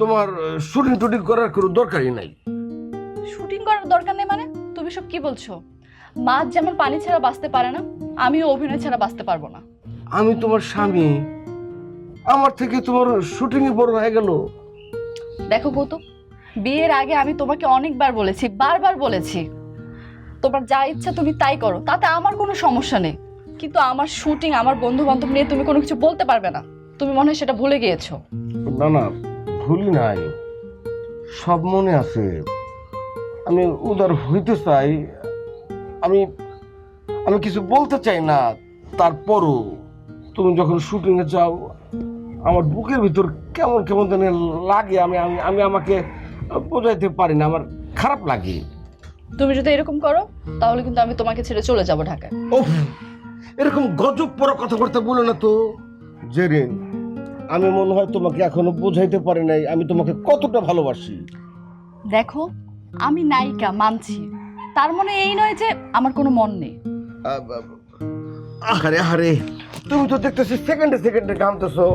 তোমার শুটিং টুটিং করার কোনো দরকারই নাই। শুটিং করার দরকার নেই মানে? তুমি সব কি বলছো? মাছ যেমন পানি ছাড়া বাঁচতে পারে না, আমিও অভিনয় ছাড়া বাঁচতে পারবো না। আমি তোমার স্বামী, আমার থেকে তোমার শুটিংই বড় হয়ে গেল। দেখো কৌতুক, বিয়ের আগে আমি তোমাকে অনেকবার বলেছি, বারবার বলেছি, তোমার যা ইচ্ছা তুমি তাই করো, তাতে আমার কোনো সমস্যা নেই। কিন্তু আমার শুটিং, আমার বন্ধু বান্ধব নিয়ে তুমি কোনো কিছু বলতে পারবে না। তুমি মনে হয় সেটা ভুলে গিয়েছো। না না, ভুলি নাই, সব মনে আছে। আমি উদার হইতে চাই, আমি আমি কিছু বলতে চাই না। তারপরও তুমি যখন শুটিংয়ে যাও, আমার বুকের ভিতর কেমন কেমন যেন লাগে। আমি আমি আমি আমাকে বোঝাইতে পারি না, আমার খারাপ লাগে। তুমি যদি এরকম করো তাহলে কিন্তু আমি তোমাকে ছেড়ে চলে যাব ঢাকায়। ওফ, এরকম গজব পড়া কথাবার্তা বলো না তো জেরিন। আমি মনে হয় তোমাকে এখনো বোঝাইতে পারি নাই আমি তোমাকে কতটা ভালোবাসি। দেখো, আমি নায়িকা মানছি, তার মানে এই নয় যে আমার কোনো মন নেই। আহারে আহারে, তুমি তো দেখতেছি সেকেন্ডে সেকেন্ডে ঘামতেছো।